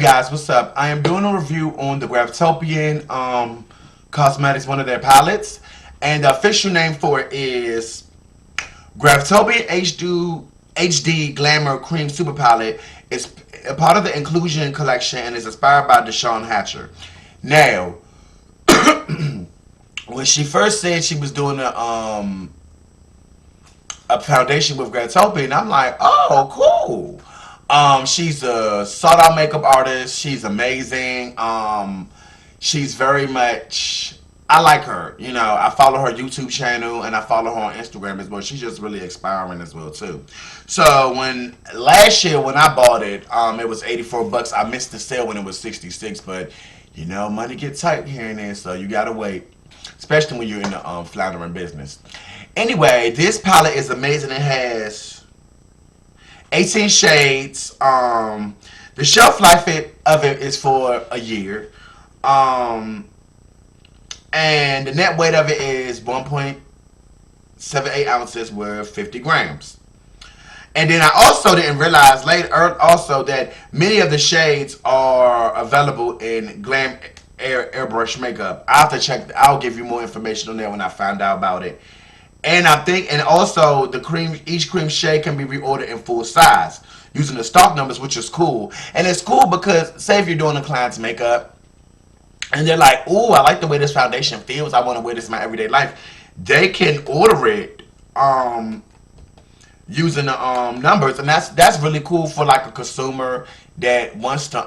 guys, what's up? I am doing a review on the Graftobian Cosmetics, one of their palettes. And the official name for it is Graftobian HD Glamour Cream Super Palette. It's a part of the Inclusion collection and is inspired by DeShawn Hatcher. Now, when she first said she was doing a foundation with Graftobian, I'm like, oh, cool. She's a sought out makeup artist. She's amazing. She's very much, I like her. You know, I follow her YouTube channel and I follow her on Instagram as well. She's just really inspiring as well too. So when last year when I bought it, it was 84 bucks. I missed the sale when it was 66, but you know, money gets tight here and there, so you gotta wait, especially when you're in the floundering business. Anyway, this palette is amazing. It has 18 shades. The shelf life of it is for a year. And the net weight of it is 1.78 ounces with 50 grams. And then I also didn't realize later also that many of the shades are available in Glam Airbrush makeup. I have to check. I'll give you more information on that when I find out about it. And I think, and also the cream, each cream shade can be reordered in full size using the stock numbers, which is cool. And it's cool because, say if you're doing a client's makeup and they're like, "Ooh, I like the way this foundation feels. I want to wear this in my everyday life." They can order it using the numbers, and that's really cool for like a consumer that wants to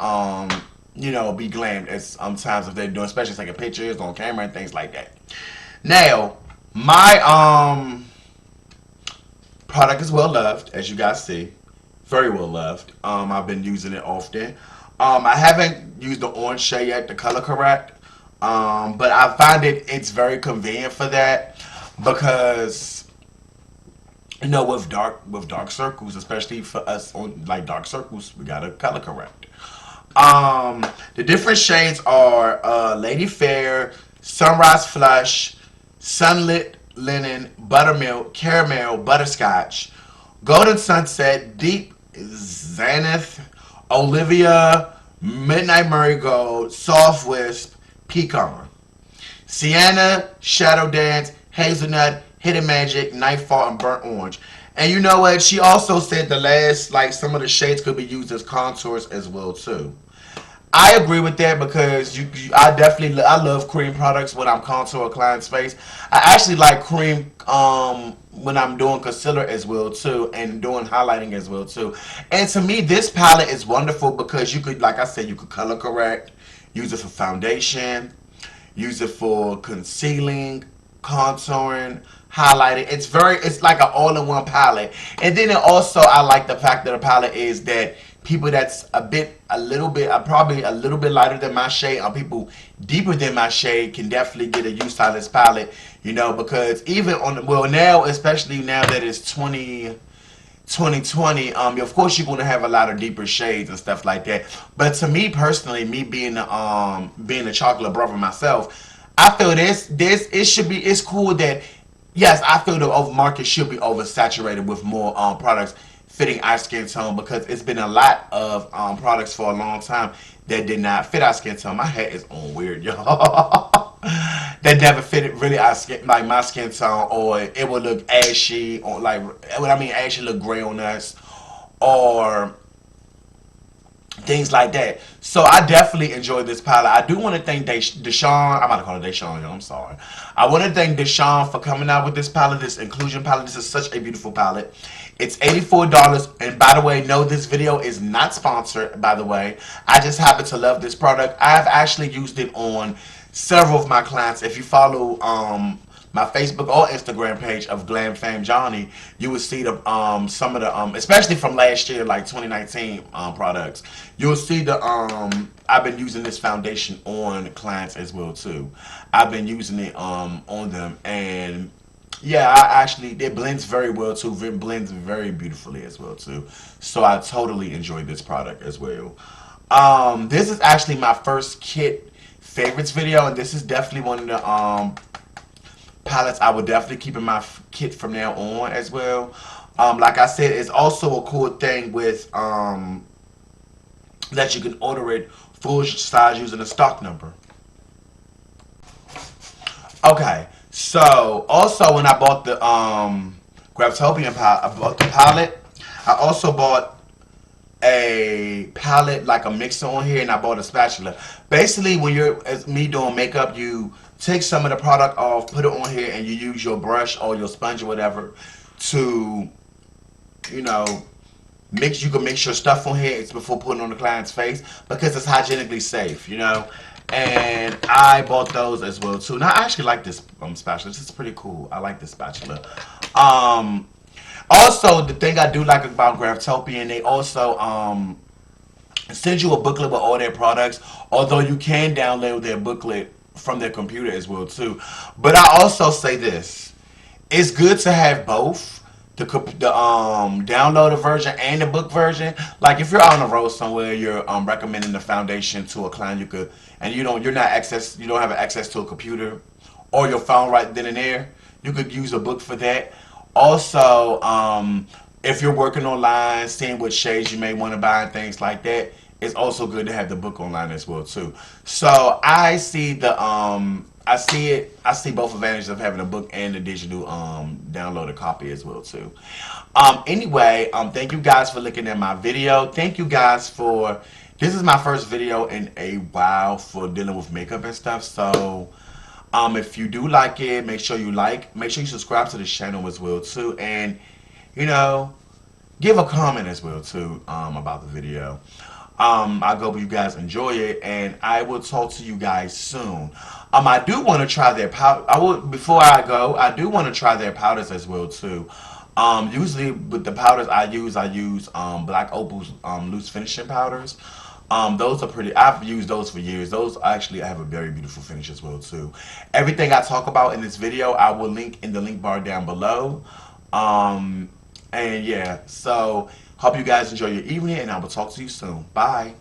you know, be glammed at times if they're doing, especially taking pictures on camera and things like that. Now, my product is well loved, as you guys see. Very well loved. I've been using it often. I haven't used the orange shade yet, the color correct. But I find it's very convenient for that because, you know, with dark circles, especially for us on like dark circles, we gotta color correct. The different shades are Lady Fair, Sunrise Flush, Sunlit Linen, Buttermilk, Caramel, Butterscotch, Golden Sunset, Deep Xanthe, Olivia, Midnight Marigold, Soft Wisp, Pecan, Sienna, Shadow Dance, Hazelnut, Hidden Magic, Nightfall, and Burnt Orange. And you know what? She also said the last, like some of the shades could be used as contours as well too. I agree with that because I love cream products when I'm contouring a client's face. I actually like cream when I'm doing concealer as well too and doing highlighting as well too. And to me, this palette is wonderful because you could, like I said, you could color correct, use it for foundation, use it for concealing, contouring, highlighting. It's like an all-in-one palette. And then also I like the fact that the palette is that people that's probably a little bit lighter than my shade, or people deeper than my shade can definitely get a use out of this palette, you know, because even on, well now, especially now that it's 2020, of course you're going to have a lot of deeper shades and stuff like that. But to me personally, me being a chocolate brother myself, I feel it's cool that, yes, I feel the market should be oversaturated with more products fitting our skin tone because it's been a lot of products for a long time that did not fit our skin tone. My head is on weird, y'all. That never fitted really our skin, like my skin tone, or it would look ashy, or like, ashy look gray on us, or things like that. So I definitely enjoyed this palette. I do want to thank DeShawn. I'm about to call it DeShawn, y'all. I'm sorry. I want to thank DeShawn for coming out with this palette, this inclusion palette. This is such a beautiful palette. It's $84. And by the way, no, this video is not sponsored, by the way. I just happen to love this product. I've actually used it on several of my clients. If you follow my Facebook or Instagram page of Glam Fame Johnny, you will see the some of the especially from last year, like 2019 products. You'll see the I've been using this foundation on clients as well too. I've been using it on them, and yeah, it blends very well too. It blends very beautifully as well too. So I totally enjoyed this product as well. This is actually my first kit favorites video, and this is definitely one of the palettes I would definitely keep in my kit from now on as well. Like I said, it's also a cool thing with that you can order it full size using the stock number. Okay, so also when I bought the Graftobian palette, I bought the palette. I also bought a palette, like a mixer on here, and I bought a spatula. Basically, when you're, as me doing makeup, you take some of the product off, put it on here, and you use your brush or your sponge or whatever to, you know, mix. You can mix your stuff on here. It's before putting on the client's face because it's hygienically safe, you know. And I bought those as well too. Now I actually like this spatula. This is pretty cool. I like this spatula. Um, Also, the thing I do like about Graftobian, they also send you a booklet with all their products. Although you can download their booklet from their computer as well too. But I also say this: it's good to have both. The downloaded version and the book version. Like if you're on the road somewhere, you're recommending the foundation to a client, you could, and you don't have access to a computer or your phone right then and there. You could use a book for that. Also, if you're working online, seeing what shades you may want to buy and things like that, it's also good to have the book online as well too. So I see I see both advantages of having a book and the digital downloaded copy as well too. Anyway, thank you guys for looking at my video. Thank you guys for, this is my first video in a while for dealing with makeup and stuff. So if you do like it, make sure you subscribe to the channel as well too, and you know, give a comment as well too about the video. I hope you guys enjoy it, and I will talk to you guys soon. I do want to try their powder. Before I go, I do want to try their powders as well too. Usually with the powders I use Black Opal's loose finishing powders. Those are pretty. I've used those for years. Those actually have a very beautiful finish as well too. Everything I talk about in this video, I will link in the link bar down below. And yeah, so hope you guys enjoy your evening, and I will talk to you soon. Bye.